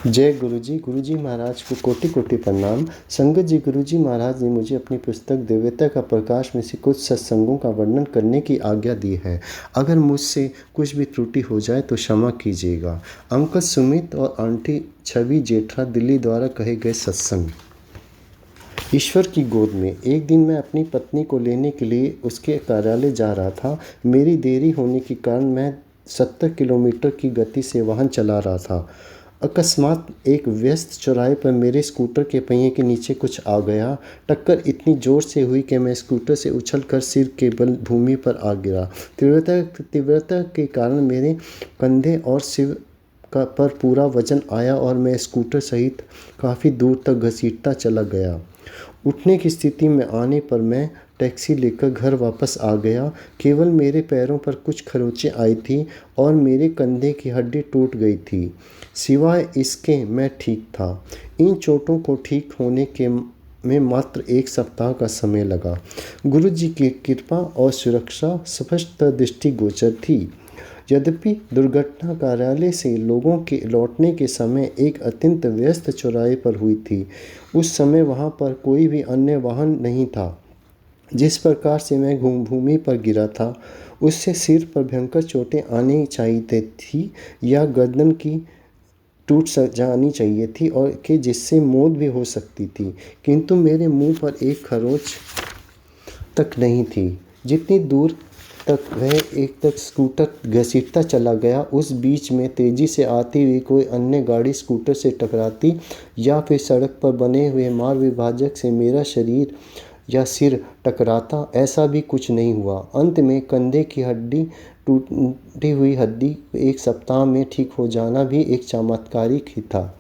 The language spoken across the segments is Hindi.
जय गुरु जी महाराज को कोटि कोटि प्रणाम। संगत जी, गुरु जी महाराज ने मुझे अपनी पुस्तक दिव्यता का प्रकाश में से कुछ सत्संगों का वर्णन करने की आज्ञा दी है। अगर मुझसे कुछ भी त्रुटि हो जाए तो क्षमा कीजिएगा। अंकल सुमित और आंटी छवि जेठा दिल्ली द्वारा कहे गए सत्संग। ईश्वर की गोद में। एक दिन मैं अपनी पत्नी को लेने के लिए उसके कार्यालय जा रहा था। मेरी देरी होने के कारण मैं 70 किलोमीटर की गति से वाहन चला रहा था। अकस्मात एक व्यस्त चौराहे पर मेरे स्कूटर के पहिए के नीचे कुछ आ गया। टक्कर इतनी जोर से हुई कि मैं स्कूटर से उछलकर सिर के बल भूमि पर आ गिरा। तीव्रता के कारण मेरे कंधे और सिर पर पूरा वजन आया और मैं स्कूटर सहित काफ़ी दूर तक घसीटता चला गया। उठने की स्थिति में आने पर मैं टैक्सी लेकर घर वापस आ गया। केवल मेरे पैरों पर कुछ खरोंचें आई थी और मेरे कंधे की हड्डी टूट गई थी। सिवाय इसके मैं ठीक था। इन चोटों को ठीक होने के में मात्र 1 सप्ताह का समय लगा। गुरु जी की कृपा और सुरक्षा स्पष्ट दृष्टिगोचर थी। यद्यपि दुर्घटना कार्यालय से लोगों के लौटने के समय एक अत्यंत व्यस्त चौराहे पर हुई थी। उस समय वहां पर कोई भी अन्य वाहन नहीं था। जिस प्रकार से मैं भूमि पर गिरा था, उससे सिर पर भयंकर चोटें आनी चाहिए थी या गर्दन की टूट जानी चाहिए थी और कि जिससे मौत भी हो सकती थी, किंतु मेरे मुंह पर एक खरोंच तक नहीं थी। जितनी दूर तक वह एक तक स्कूटर घसीटता चला गया, उस बीच में तेजी से आती हुई कोई अन्य गाड़ी स्कूटर से टकराती या फिर सड़क पर बने हुए मार्ग विभाजक से मेरा शरीर या सिर टकराता, ऐसा भी कुछ नहीं हुआ। अंत में कंधे की हड्डी टूटी हुई हड्डी 1 सप्ताह में ठीक हो जाना भी एक चमत्कारिक ही था।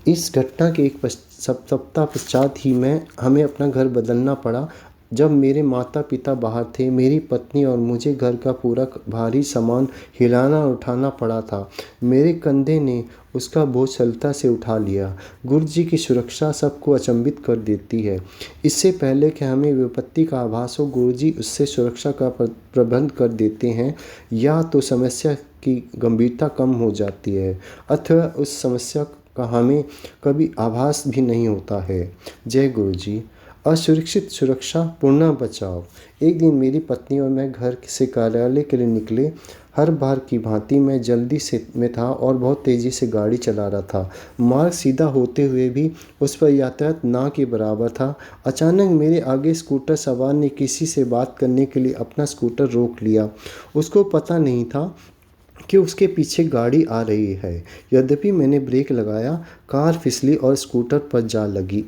इस घटना के एक सप्ताह पश्चात ही हमें अपना घर बदलना पड़ा। जब मेरे माता पिता बाहर थे, मेरी पत्नी और मुझे घर का पूरा भारी सामान हिलाना और उठाना पड़ा था। मेरे कंधे ने उसका बोझ सरलता से उठा लिया। गुरु जी की सुरक्षा सबको अचंभित कर देती है। इससे पहले कि हमें विपत्ति का आभास हो, गुरु जी उससे सुरक्षा का प्रबंध कर देते हैं। या तो समस्या की गंभीरता कम हो जाती है अथवा उस समस्या का हमें कभी आभास भी नहीं होता है। जय गुरु जी। असुरक्षित सुरक्षा पूर्ण बचाव। एक दिन मेरी पत्नी और मैं घर से कार्यालय के लिए निकले। हर बार की भांति मैं जल्दी से में था और बहुत तेज़ी से गाड़ी चला रहा था। मार्ग सीधा होते हुए भी उस पर यातायात ना के बराबर था। अचानक मेरे आगे स्कूटर सवार ने किसी से बात करने के लिए अपना स्कूटर रोक लिया। उसको पता नहीं था कि उसके पीछे गाड़ी आ रही है। यद्यपि मैंने ब्रेक लगाया, कार फिसली और स्कूटर पर जा लगी।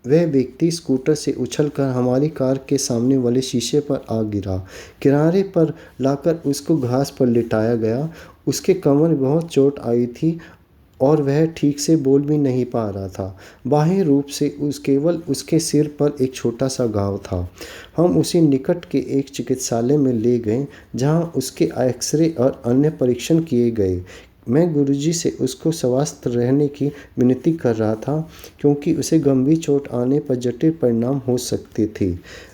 वह व्यक्ति स्कूटर से उछलकर हमारी कार के सामने वाले शीशे पर आ गिरा। किनारे पर लाकर उसको घास पर लिटाया गया। उसके कमर में बहुत चोट आई थी और वह ठीक से बोल भी नहीं पा रहा था। बाह्य रूप से केवल उसके सिर पर एक छोटा सा घाव था। हम उसे निकट के एक चिकित्सालय में ले गए, जहां उसके एक्सरे और अन्य परीक्षण किए गए। मैं गुरुजी से उसको स्वस्थ रहने की विनती कर रहा था, क्योंकि उसे गंभीर चोट आने पर जटिल परिणाम हो सकते थे।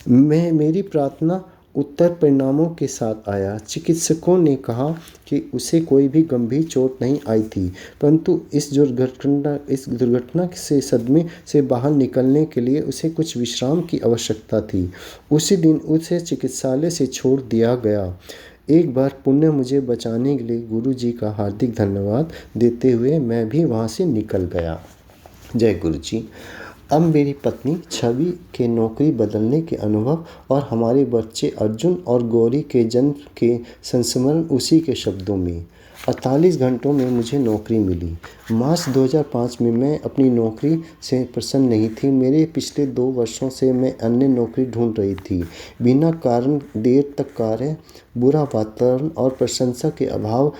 मेरी प्रार्थना उत्तर परिणामों के साथ आया। चिकित्सकों ने कहा कि उसे कोई भी गंभीर चोट नहीं आई थी, परंतु इस दुर्घटना से सदमे से बाहर निकलने के लिए उसे कुछ विश्राम की आवश्यकता थी। उसी दिन उसे चिकित्सालय से छोड़ दिया गया। एक बार पुण्य मुझे बचाने के लिए गुरु जी का हार्दिक धन्यवाद देते हुए मैं भी वहाँ से निकल गया। जय गुरु जी। अब मेरी पत्नी छवि के नौकरी बदलने के अनुभव और हमारे बच्चे अर्जुन और गौरी के जन्म के संस्मरण उसी के शब्दों में। 48 घंटों में मुझे नौकरी मिली। मार्च 2005 में मैं अपनी नौकरी से प्रसन्न नहीं थी। मेरे पिछले 2 वर्षों से मैं अन्य नौकरी ढूंढ रही थी। बिना कारण देर तक कार्य, बुरा वातावरण और प्रशंसा के अभाव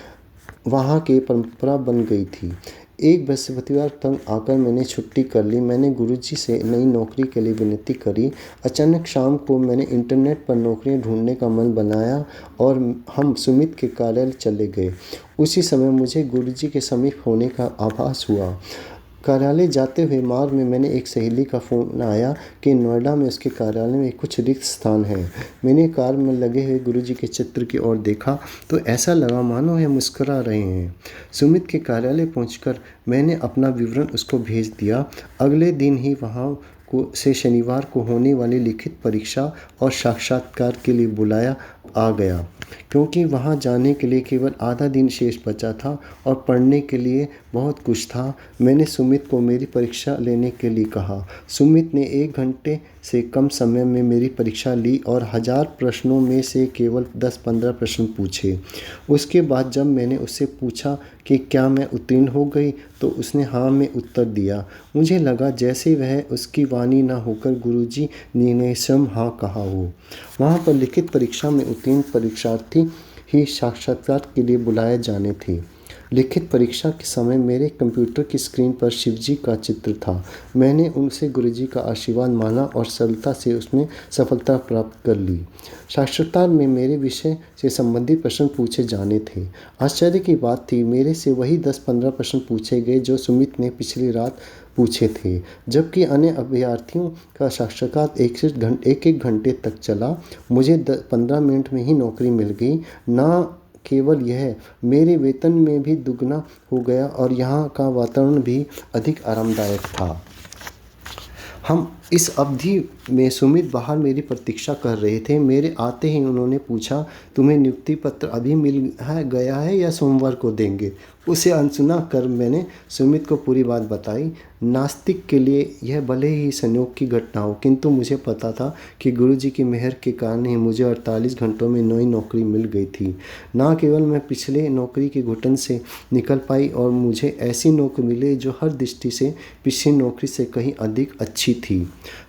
वहाँ की परंपरा बन गई थी। एक बृहस्पतिवार तंग आकर मैंने छुट्टी कर ली। मैंने गुरुजी से नई नौकरी के लिए विनती करी। अचानक शाम को मैंने इंटरनेट पर नौकरियां ढूंढने का मन बनाया और हम सुमित के कार्यालय चले गए। उसी समय मुझे गुरुजी के समीप होने का आभास हुआ। कार्यालय जाते हुए मार्ग में मैंने एक सहेली का फ़ोन आया कि नोएडा में उसके कार्यालय में कुछ रिक्त स्थान है। मैंने कार में लगे हुए गुरुजी के चित्र की ओर देखा तो ऐसा लगा मानो वह मुस्कुरा रहे हैं। सुमित के कार्यालय पहुंचकर मैंने अपना विवरण उसको भेज दिया। अगले दिन ही वहां को से शनिवार को होने वाली लिखित परीक्षा और साक्षात्कार के लिए बुलाया आ गया, क्योंकि वहां जाने के लिए केवल आधा दिन शेष बचा था और पढ़ने के लिए बहुत कुछ था। मैंने सुमित को मेरी परीक्षा लेने के लिए कहा। सुमित ने 1 घंटे से कम समय में मेरी परीक्षा ली और 1000 प्रश्नों में से केवल 10-15 प्रश्न पूछे। उसके बाद जब मैंने उससे पूछा कि क्या मैं उत्तीर्ण हो गई तो उसने हाँ में उत्तर दिया। मुझे लगा जैसे वह उसकी वाणी न होकर गुरुजी ने स्वयं हाँ कहा हो। वहाँ पर लिखित परीक्षा में उत्तीर्ण परीक्षार्थी ही साक्षात्कार के लिए बुलाए जाने थे। लिखित परीक्षा के समय मेरे कंप्यूटर की स्क्रीन पर शिवजी का चित्र था। मैंने उनसे गुरुजी का आशीर्वाद माना और सरलता से उसमें सफलता प्राप्त कर ली। साक्षात्कार में मेरे विषय से संबंधित प्रश्न पूछे जाने थे। आश्चर्य की बात थी, मेरे से वही 10-15 प्रश्न पूछे गए जो सुमित ने पिछली रात पूछे थे, जबकि अन्य अभ्यर्थियों का साक्षात्कार एक एक घंटे तक चला। मुझे 15 मिनट में ही नौकरी मिल गई। ना केवल यह, मेरे वेतन में भी दुगना हो गया और यहाँ का वातावरण भी अधिक आरामदायक था। हम इस अवधि में सुमित बाहर मेरी प्रतीक्षा कर रहे थे। मेरे आते ही उन्होंने पूछा, तुम्हें नियुक्ति पत्र अभी गया है या सोमवार को देंगे? उसे अनसुना कर मैंने सुमित को पूरी बात बताई। नास्तिक के लिए यह भले ही संयोग की घटना हो, किंतु मुझे पता था कि गुरुजी की मेहर के कारण ही मुझे 48 घंटों में नई नौकरी मिल गई थी। न केवल मैं पिछले नौकरी की घुटन से निकल पाई और मुझे ऐसी नौकरी मिली जो हर दृष्टि से पिछली नौकरी से कहीं अधिक अच्छी थी।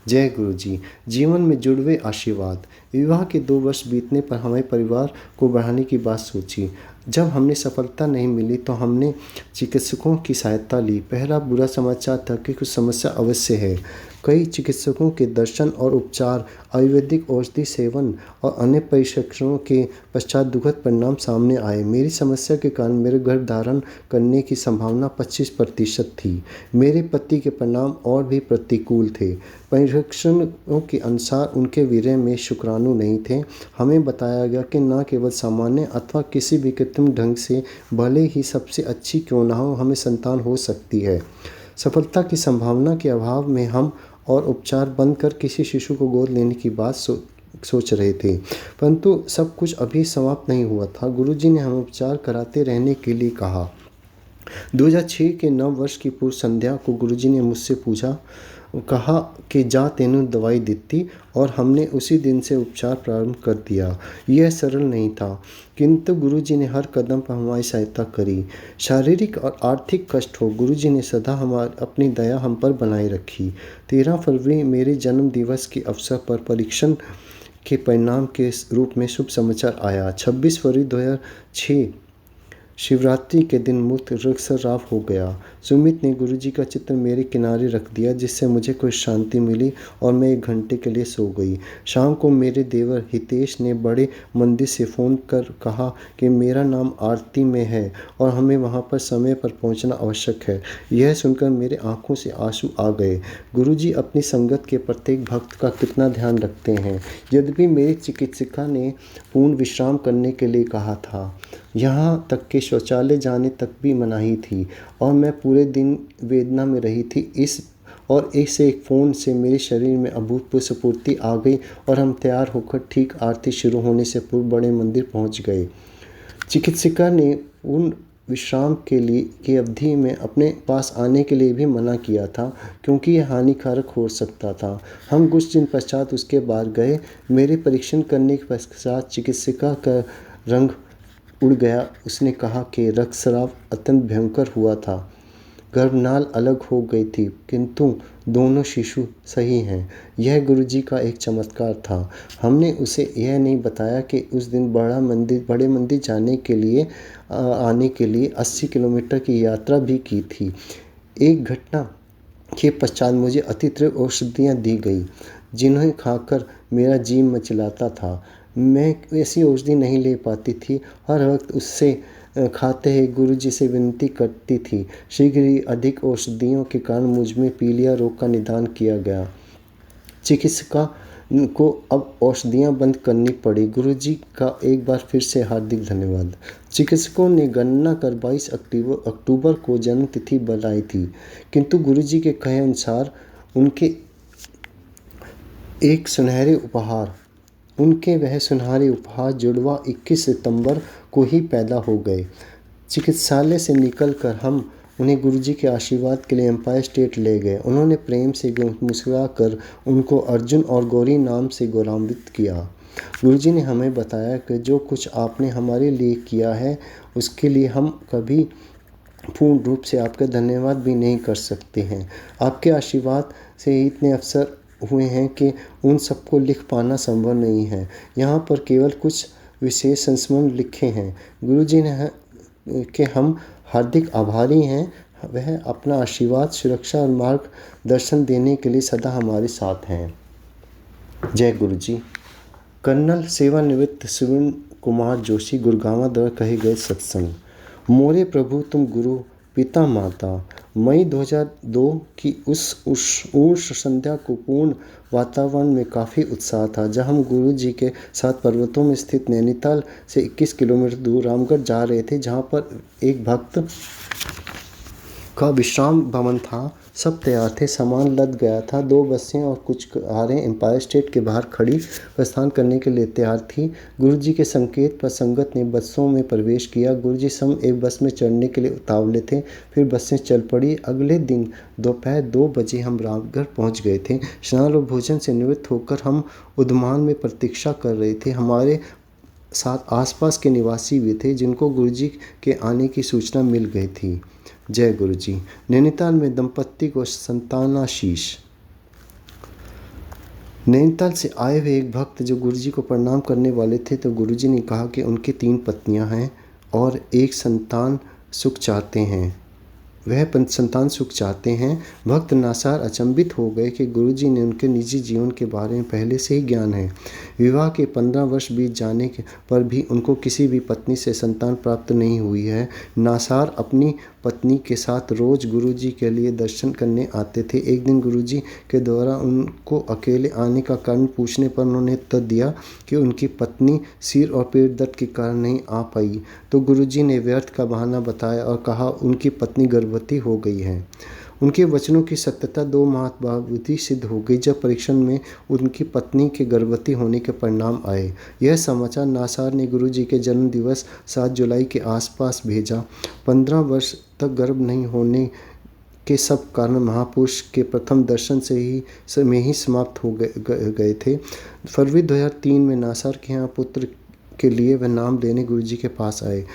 जय गुरुजी। जीवन में जुड़वे आशीर्वाद। विवाह के 2 वर्ष बीतने पर हमारे परिवार को बढ़ाने की बात सोची। जब हमने सफलता नहीं मिली तो हमने चिकित्सकों की सहायता ली। पहला बुरा समाचार था कि कुछ समस्या अवश्य है। कई चिकित्सकों के दर्शन और उपचार, आयुर्वेदिक औषधि सेवन और अन्य परीक्षणों के पश्चात दुखद परिणाम सामने आए। मेरी समस्या के कारण मेरे गर्भ धारण करने की संभावना 25% थी। मेरे पति के परिणाम और भी प्रतिकूल थे। परीक्षणों के अनुसार उनके वीर्य में शुक्राणु नहीं थे। हमें बताया गया कि न केवल सामान्य अथवा किसी भी कृत्रिम ढंग से, भले ही सबसे अच्छी क्यों न हो, हमें संतान हो सकती है। सफलता की संभावना के अभाव में हम और उपचार बंद कर किसी शिशु को गोद लेने की बात सोच रहे थे, परंतु सब कुछ अभी समाप्त नहीं हुआ था। गुरुजी ने हमें उपचार कराते रहने के लिए कहा। 2006 के नव वर्ष की पूर्व संध्या को गुरुजी ने मुझसे कहा कि जा तेनू दवाई दी और हमने उसी दिन से उपचार प्रारंभ कर दिया। यह सरल नहीं था, किंतु गुरुजी ने हर कदम पर हमारी सहायता करी। शारीरिक और आर्थिक कष्ट हो, गुरुजी ने सदा अपनी दया हम पर बनाए रखी। 13 फरवरी मेरे जन्म दिवस के अवसर पर परीक्षण के परिणाम के रूप में शुभ समाचार आया। 26 फरवरी 2006 शिवरात्रि के दिन मुक्त रक्तस्राव हो गया। सुमित ने गुरुजी का चित्र मेरे किनारे रख दिया, जिससे मुझे कुछ शांति मिली और मैं 1 घंटे के लिए सो गई। शाम को मेरे देवर हितेश ने बड़े मंदिर से फ़ोन कर कहा कि मेरा नाम आरती में है और हमें वहां पर समय पर पहुंचना आवश्यक है। यह सुनकर मेरे आंखों से आंसू आ गए। गुरुजी अपनी संगत के प्रत्येक भक्त का कितना ध्यान रखते हैं। यद्यपि मेरी चिकित्सिका ने पूर्ण विश्राम करने के लिए कहा था, यहाँ तक कि शौचालय जाने तक भी मनाही थी और मैं पूरे दिन वेदना में रही थी। इस एक फ़ोन से मेरे शरीर में अभूतपूर्व स्फूर्ति आ गई और हम तैयार होकर ठीक आरती शुरू होने से पूर्व बड़े मंदिर पहुंच गए। चिकित्सिका ने पूर्ण विश्राम की अवधि में अपने पास आने के लिए भी मना किया था, क्योंकि यह हानिकारक हो सकता था। हम कुछ दिन पश्चात उसके बाद गए। मेरे परीक्षण करने के पश्चात चिकित्सिका का रंग उड़ गया। उसने कहा कि रक्तस्राव अत्यंत भयंकर हुआ था। गर्भनाल अलग हो गई थी, किंतु दोनों शिशु सही हैं। यह गुरुजी का एक चमत्कार था। हमने उसे यह नहीं बताया कि उस दिन बड़े मंदिर जाने के लिए आने के लिए 80 किलोमीटर की यात्रा भी की थी। एक घटना के पश्चात मुझे अतिरिक्त औषधियाँ दी गई, जिन्हें खाकर मेरा जी मचलाता था। मैं ऐसी औषधि नहीं ले पाती थी। हर वक्त उससे खाते ही गुरुजी से विनती करती थी। शीघ्र ही अधिक औषधियों के कारण मुझ में पीलिया रोग का निदान किया गया। चिकित्सिका को अब औषधियाँ बंद करनी पड़ी। गुरुजी का एक बार फिर से हार्दिक धन्यवाद। चिकित्सकों ने गणना कर 22 अक्टूबर को जन्मतिथि बनाई थी, किंतु गुरुजी के कहे अनुसार उनके वह सुनहरे उपहार जुड़वा 21 सितंबर को ही पैदा हो गए। चिकित्सालय से निकलकर हम उन्हें गुरुजी के आशीर्वाद के लिए एम्पायर स्टेट ले गए। उन्होंने प्रेम से मुस्कुराकर उनको अर्जुन और गौरी नाम से गौरवान्वित किया। गुरुजी ने हमें बताया कि जो कुछ आपने हमारे लिए किया है उसके लिए हम कभी पूर्ण रूप से आपका धन्यवाद भी नहीं कर सकते हैं। आपके आशीर्वाद से ही इतने अवसर हुए हैं कि उन सबको लिख पाना संभव नहीं है। यहाँ पर केवल कुछ विशेष संस्मरण लिखे हैं। गुरुजी ने कि हम हार्दिक आभारी हैं। वह अपना आशीर्वाद, सुरक्षा और मार्गदर्शन देने के लिए सदा हमारे साथ हैं। जय गुरुजी। कर्नल सेवानिवृत्त सुवर्ण कुमार जोशी, गुड़गांव द्वारा कहे गए सत्संग। मोरे प्रभु तुम गुरु पिता माता। मई 2002 की उस उष्ण संध्या को पूर्ण वातावरण में काफ़ी उत्साह था। जब हम गुरु जी के साथ पर्वतों में स्थित नैनीताल से 21 किलोमीटर दूर रामगढ़ जा रहे थे, जहाँ पर एक भक्त का विश्राम भवन था। सब तैयार थे, सामान लद गया था। 2 बसें और कुछ कारें एम्पायर स्टेट के बाहर खड़ी प्रस्थान करने के लिए तैयार थी। गुरुजी के संकेत पर संगत ने बसों में प्रवेश किया। गुरुजी स्वयं एक बस में चढ़ने के लिए उतावले थे। फिर बसें चल पड़ी। अगले दिन दोपहर 2 बजे हम रामगढ़ पहुंच गए थे। स्नान और भोजन से निवृत्त होकर हम उद्यान में प्रतीक्षा कर रहे थे। हमारे साथ आसपास के निवासी भी थे, जिनको गुरुजी के आने की सूचना मिल गई थी। जय गुरुजी। नैनीताल में दंपत्ति को संतानाशीष। नैनीताल से आए हुए एक भक्त जो गुरुजी को प्रणाम करने वाले थे, तो गुरुजी ने कहा कि उनकी 3 पत्नियां हैं और एक संतान सुख चाहते हैं। संतान सुख चाहते हैं। भक्त नासार अचंभित हो गए कि गुरुजी ने उनके निजी जीवन के बारे में पहले से ही ज्ञान है। विवाह के 15 वर्ष बीत जाने पर भी उनको किसी भी पत्नी से संतान प्राप्त नहीं हुई है। नासार अपनी पत्नी के साथ रोज गुरुजी के लिए दर्शन करने आते थे। एक दिन गुरुजी के द्वारा उनको अकेले आने का कारण पूछने पर उन्होंने उत्तर दिया कि उनकी पत्नी सिर और पेट दर्द के कारण नहीं आ पाई। तो गुरुजी ने व्यर्थ का बहाना बताया और कहा उनकी पत्नी गर्भवती हो गई है। उनके वचनों की सत्यता 2 माह बाद ही सिद्ध हो गई, जब परीक्षण में उनकी पत्नी के गर्भवती होने के परिणाम आए। यह समाचार नासार ने गुरुजी के जन्म दिवस 7 जुलाई के आसपास भेजा। 15 वर्ष तक गर्भ नहीं होने के सब कारण महापुरुष के प्रथम दर्शन में ही समाप्त हो गए थे। फरवरी 2003 में नासार के यहाँ पुत्र के लिए वह नाम लेने गुरुजी के पास आए।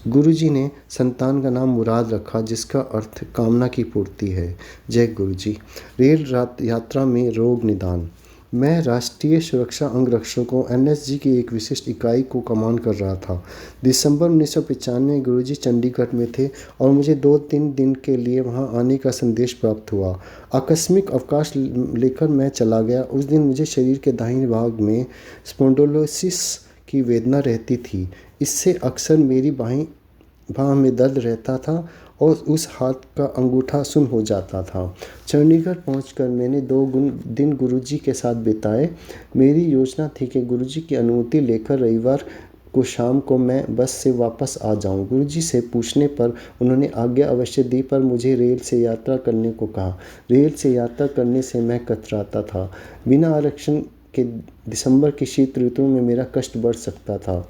गुरुजी ने संतान का नाम मुराद रखा, जिसका अर्थ कामना की पूर्ति है। जय गुरुजी। रेल यात्रा में रोग निदान। मैं राष्ट्रीय सुरक्षा अंगरक्षकों NSG की एक विशिष्ट इकाई को कमान कर रहा था। दिसंबर 1995 में गुरुजी चंडीगढ़ में थे और मुझे 2-3 दिन के लिए वहां आने का संदेश प्राप्त हुआ। आकस्मिक अवकाश लेकर मैं चला गया। उस दिन मुझे शरीर के दाहिने भाग में स्पॉन्डिलोसिस की वेदना रहती थी। इससे अक्सर मेरी बाह में दर्द रहता था और उस हाथ का अंगूठा सुन्न हो जाता था। चंडीगढ़ पहुंचकर मैंने 2 दिन गुरुजी के साथ बिताए। मेरी योजना थी कि गुरुजी की अनुमति लेकर रविवार को शाम को मैं बस से वापस आ जाऊं। गुरुजी से पूछने पर उन्होंने आज्ञा अवश्य दी, पर मुझे रेल से यात्रा करने को कहा। रेल से यात्रा करने से मैं कतराता था। बिना आरक्षण के दिसंबर की शीत ऋतु में मेरा कष्ट बढ़ सकता था।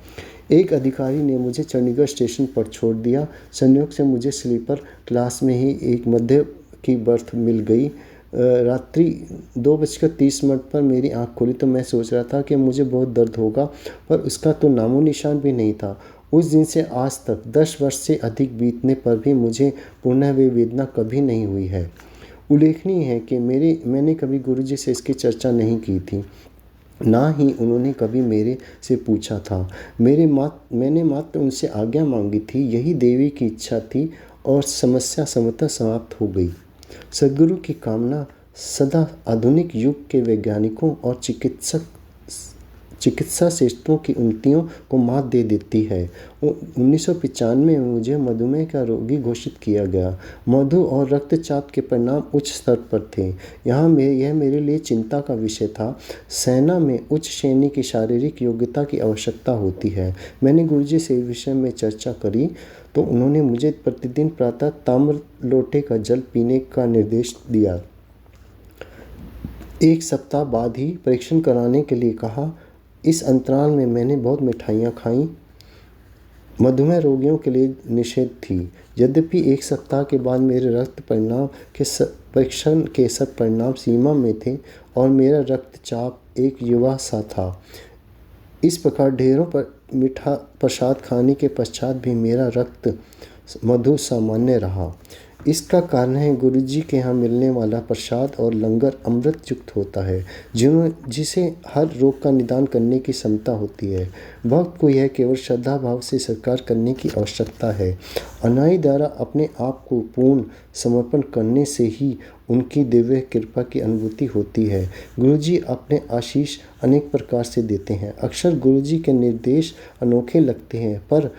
एक अधिकारी ने मुझे चंडीगढ़ स्टेशन पर छोड़ दिया। संयोग से मुझे स्लीपर क्लास में ही एक मध्य की बर्थ मिल गई। रात्रि 2:30 पर मेरी आंख खुली तो मैं सोच रहा था कि मुझे बहुत दर्द होगा, पर उसका तो नामो निशान भी नहीं था। उस दिन से आज तक 10 वर्ष से अधिक बीतने पर भी मुझे पुनः वे वेदना कभी नहीं हुई है। उल्लेखनीय है कि मैंने कभी गुरुजी से इसकी चर्चा नहीं की थी, ना ही उन्होंने कभी मेरे से पूछा था। मैंने मात्र उनसे आज्ञा मांगी थी। यही देवी की इच्छा थी और समस्या समतः समाप्त हो गई। सद्गुरु की कामना सदा आधुनिक युग के वैज्ञानिकों और चिकित्सा शास्त्रों की उन्नतियों को मात दे देती है। 1995 में मुझे मधुमेह का रोगी घोषित किया गया। मधु और रक्तचाप के परिणाम उच्च स्तर पर थे। यह मेरे लिए चिंता का विषय था। सेना में उच्च श्रेणी की शारीरिक योग्यता की आवश्यकता होती है। मैंने गुरुजी से इस विषय में चर्चा करी तो उन्होंने मुझे प्रतिदिन प्रातः ताम्र लोटे का जल पीने का निर्देश दिया। 1 सप्ताह बाद ही परीक्षण कराने के लिए कहा। इस अंतराल में मैंने बहुत मिठाइयाँ खाईं। मधुमेह रोगियों के लिए निषेध थी। यद्यपि 1 सप्ताह के बाद मेरे रक्त परीक्षण के सब परिणाम सीमा में थे और मेरा रक्तचाप एक युवा सा था। इस प्रकार ढेरों पर मीठा प्रसाद खाने के पश्चात भी मेरा रक्त मधु सामान्य रहा। इसका कारण है गुरुजी के यहाँ मिलने वाला प्रसाद और लंगर अमृत युक्त होता है, जिसे हर रोग का निदान करने की क्षमता होती है। भक्त को यह केवल श्रद्धा भाव से स्वीकार करने की आवश्यकता है। अनाई द्वारा अपने आप को पूर्ण समर्पण करने से ही उनकी दिव्य कृपा की अनुभूति होती है। गुरुजी अपने आशीष अनेक प्रकार से देते हैं। अक्सर गुरुजी के निर्देश अनोखे लगते हैं, पर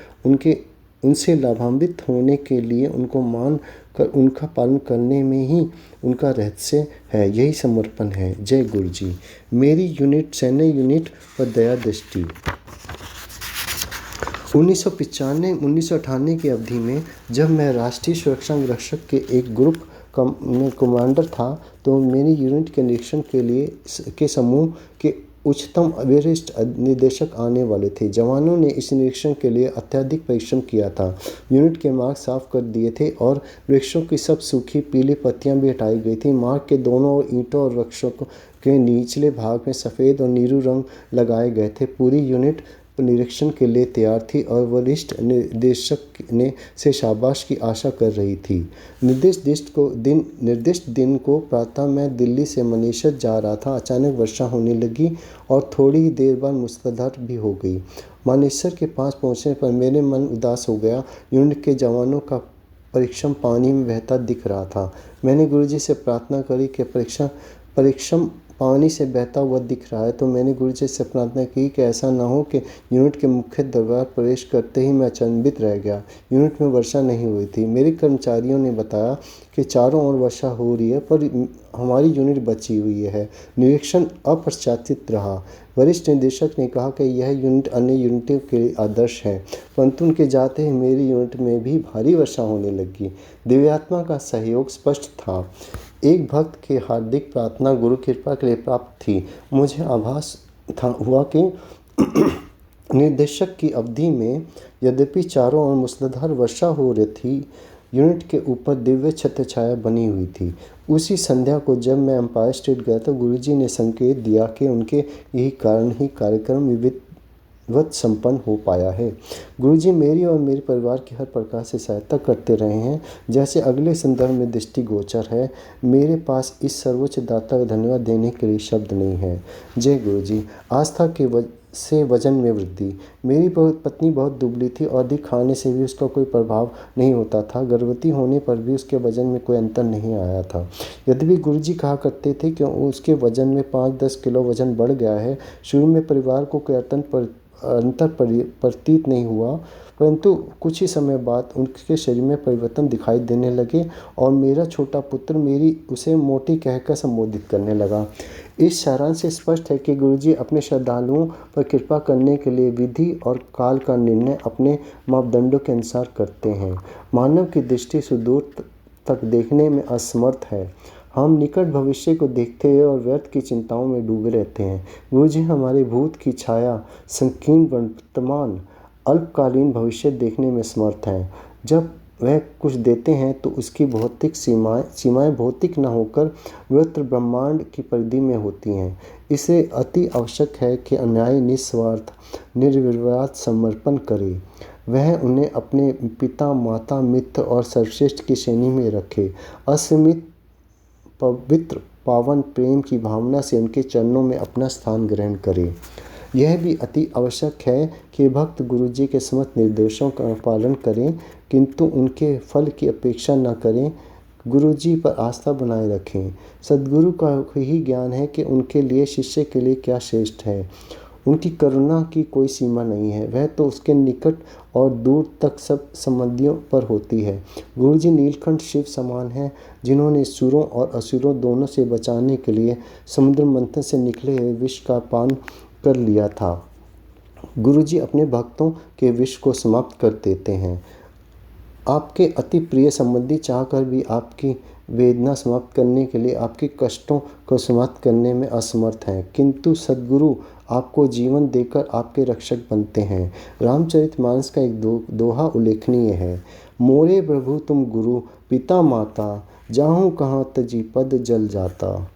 उनसे लाभान्वित होने के लिए उनको मान कर उनका पालन करने में ही उनका रहस्य है। यही समर्पण है। जय गुरुजी। मेरी यूनिट सैन्य यूनिट पर दया दृष्टि। 1995-1998 की अवधि में जब मैं राष्ट्रीय सुरक्षा रक्षक के एक ग्रुप में कमांडर था तो मेरी यूनिट के निरीक्षण के समूह के उच्चतम वरिष्ठ निदेशक आने वाले थे। जवानों ने इस निरीक्षण के लिए अत्यधिक परिश्रम किया था। यूनिट के मार्ग साफ कर दिए थे और वृक्षों की सब सूखी पीली पत्तियां भी हटाई गई थी। मार्ग के दोनों ओर ईंटों और वृक्षों के निचले भाग में सफ़ेद और नीलू रंग लगाए गए थे। पूरी यूनिट निरीक्षण के लिए तैयार थी और वरिष्ठ निर्देशक से शाबाश की आशा कर रही थी। निर्दिष्ट दिन को प्रातः मैं दिल्ली से मनेसर जा रहा था। अचानक वर्षा होने लगी और थोड़ी ही देर बाद मूसलाधार भी हो गई। मानेसर के पास पहुंचने पर मेरे मन उदास हो गया। यूनिट के जवानों का परिश्रम पानी में बहता दिख रहा था। मैंने गुरुजी से प्रार्थना करी कि परिश्रम पानी से बहता हुआ दिख रहा है, तो मैंने गुरुजी से प्रार्थना की कि ऐसा न हो कि यूनिट के मुख्य दरबार प्रवेश करते ही मैं अचंभित रह गया। यूनिट में वर्षा नहीं हुई थी। मेरे कर्मचारियों ने बताया कि चारों ओर वर्षा हो रही है, पर हमारी यूनिट बची हुई है। निरीक्षण अप्रत्याशित रहा। वरिष्ठ निदेशक ने कहा कि यह यूनिट अन्य यूनिटों के लिए आदर्श है, परंतु उनके जाते ही मेरी यूनिट में भी भारी वर्षा होने लगी। दिव्यात्मा का सहयोग स्पष्ट था। एक भक्त की हार्दिक प्रार्थना गुरु कृपा के लिए प्राप्त थी। मुझे आभास हुआ कि निर्देशक की अवधि में यद्यपि चारों ओर मूसलाधार वर्षा हो रही थी, यूनिट के ऊपर दिव्य छत्रछाया बनी हुई थी। उसी संध्या को जब मैं एम्पायर स्टेट गया तो गुरुजी ने संकेत दिया कि उनके यही कारण ही कार्यक्रम विधिवत संपन्न हो पाया है। गुरुजी मेरी और मेरे परिवार की हर प्रकार से सहायता करते रहे हैं, जैसे अगले संदर्भ में दृष्टिगोचर है। मेरे पास इस सर्वोच्च दाता का धन्यवाद देने के लिए शब्द नहीं है। जय गुरुजी। आस्था के से वजन में वृद्धि। मेरी पत्नी बहुत दुबली थी और अधिक खाने से भी उसका कोई प्रभाव नहीं होता था। गर्भवती होने पर भी उसके वजन में कोई अंतर नहीं आया था। यद्यपि गुरुजी कहा करते थे कि उसके वजन में 5-10 किलो वजन बढ़ गया है। शुरू में परिवार को कोई अंतर प्रतीत नहीं हुआ, परंतु कुछ ही समय बाद उनके शरीर में परिवर्तन दिखाई देने लगे और मेरा छोटा पुत्र उसे मोटी कहकर संबोधित करने लगा। इस सारांश से स्पष्ट है कि गुरुजी अपने श्रद्धालुओं पर कृपा करने के लिए विधि और काल का निर्णय अपने मापदंडों के अनुसार करते हैं। मानव की दृष्टि सुदूर तक देखने में असमर्थ है। हम निकट भविष्य को देखते हुए और व्यर्थ की चिंताओं में डूबे रहते हैं। गुरुजी हमारे भूत की छाया, संकीर्ण वर्तमान, अल्पकालीन भविष्य देखने में समर्थ हैं। जब वह कुछ देते हैं तो उसकी भौतिक सीमाएं भौतिक न होकर व्यक्त ब्रह्मांड की परिधि में होती हैं। इसे अति आवश्यक है कि अन्यायी निस्वार्थ निर्विवाद समर्पण करे। वह उन्हें अपने पिता, माता, मित्र और सर्वश्रेष्ठ की श्रेणी में रखे। असीमित पवित्र पावन प्रेम की भावना से उनके चरणों में अपना स्थान ग्रहण करे। यह भी अति आवश्यक है कि भक्त गुरुजी के समस्त निर्देशों का पालन करें, किंतु उनके फल की अपेक्षा न करें। गुरुजी पर आस्था बनाए रखें। सद्गुरु का ही ज्ञान है कि उनके लिए शिष्य के लिए क्या श्रेष्ठ है। उनकी करुणा की कोई सीमा नहीं है, वह तो उसके निकट और दूर तक सब संबंधियों पर होती है। गुरुजी नीलकंठ शिव समान हैं, जिन्होंने सुरों और असुरों दोनों से बचाने के लिए समुद्र मंथन से निकले हुए विष का पान कर लिया था। गुरुजी अपने भक्तों के विष को समाप्त कर देते हैं। आपके अति प्रिय संबंधी चाहकर भी आपकी वेदना समाप्त करने के लिए आपके कष्टों को समाप्त करने में असमर्थ हैं, किंतु सद्गुरु आपको जीवन देकर आपके रक्षक बनते हैं। रामचरितमानस का एक दोहा उल्लेखनीय है। मोरे प्रभु तुम गुरु पिता माता, जाहूँ कहाँ तजी पद जल जाता।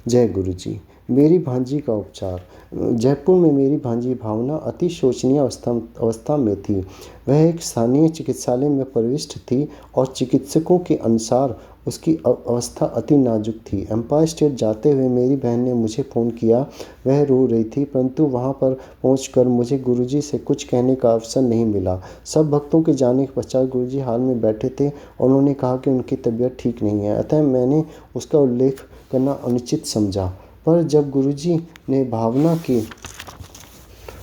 जय गुरु जी। मेरी भांजी का उपचार। जयपुर में मेरी भांजी भावना अति शोचनीय अवस्था में थी। वह एक स्थानीय चिकित्सालय में प्रविष्ट थी और चिकित्सकों के अनुसार उसकी अवस्था अति नाजुक थी। एम्पायर स्टेट जाते हुए मेरी बहन ने मुझे फ़ोन किया। वह रो रही थी, परंतु वहां पर पहुंचकर मुझे गुरुजी से कुछ कहने का अवसर नहीं मिला। सब भक्तों के जाने के पश्चात गुरुजी हाल में बैठे थे और उन्होंने कहा कि उनकी तबीयत ठीक नहीं है, अतः मैंने उसका उल्लेख करना अनुचित समझा। पर जब गुरुजी ने भावना के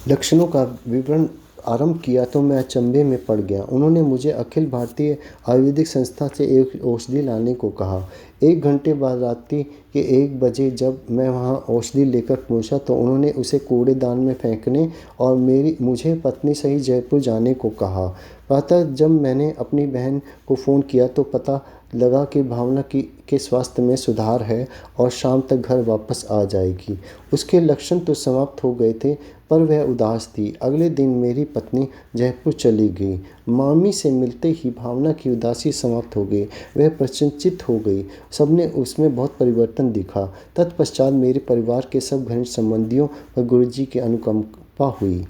लक्षणों का विवरण आरंभ किया तो मैं अचंभे में पड़ गया। उन्होंने मुझे अखिल भारतीय आयुर्वेदिक संस्था से एक औषधि लाने को कहा। 1 घंटे बाद रात्रि के 1 बजे जब मैं वहां औषधि लेकर पहुंचा तो उन्होंने उसे कूड़ेदान में फेंकने और मुझे पत्नी सहित जयपुर जाने को कहा। प्रातः जब मैंने अपनी बहन को फ़ोन किया तो पता लगा कि भावना के स्वास्थ्य में सुधार है और शाम तक घर वापस आ जाएगी। उसके लक्षण तो समाप्त हो गए थे, पर वह उदास थी। अगले दिन मेरी पत्नी जयपुर चली गई। मामी से मिलते ही भावना की उदासी समाप्त हो गई। वह प्रसन्नचित्त हो गई। सबने उसमें बहुत परिवर्तन दिखा। तत्पश्चात मेरे परिवार के सब घनिष्ठ संबंधियों पर गुरुजी की अनुकंपा हुई।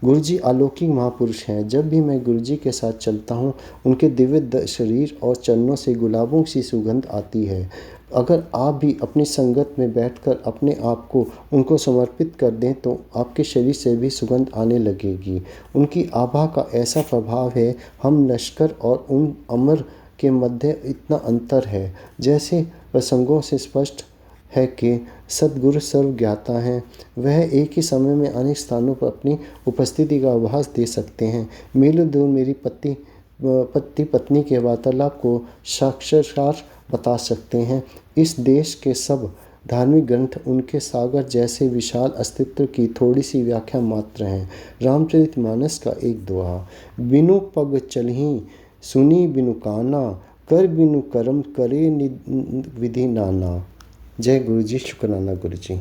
गुरुजी अलौकिक महापुरुष हैं। जब भी मैं गुरुजी के साथ चलता हूँ, उनके दिव्य शरीर और चरणों से गुलाबों सी सुगंध आती है। अगर आप भी अपनी संगत में बैठकर अपने आप को उनको समर्पित कर दें तो आपके शरीर से भी सुगंध आने लगेगी। उनकी आभा का ऐसा प्रभाव है, हम लश्कर और उन अमर के मध्य इतना अंतर है। जैसे प्रसंगों से स्पष्ट है कि सद्गुरु सर्व ज्ञाता हैं। वह एक ही समय में अनेक स्थानों पर अपनी उपस्थिति का आभास दे सकते हैं। मीलों दूर मेरी पति पत्नी के वार्तालाप को साक्षात्कार बता सकते हैं। इस देश के सब धार्मिक ग्रंथ उनके सागर जैसे विशाल अस्तित्व की थोड़ी सी व्याख्या मात्र हैं। रामचरितमानस का एक दोहा। बिनु पग चलहीं सुनी बिनु काना, कर बिनु कर्म करे विधि नाना। जय गुरु जी। शुक्राना गुरु जी।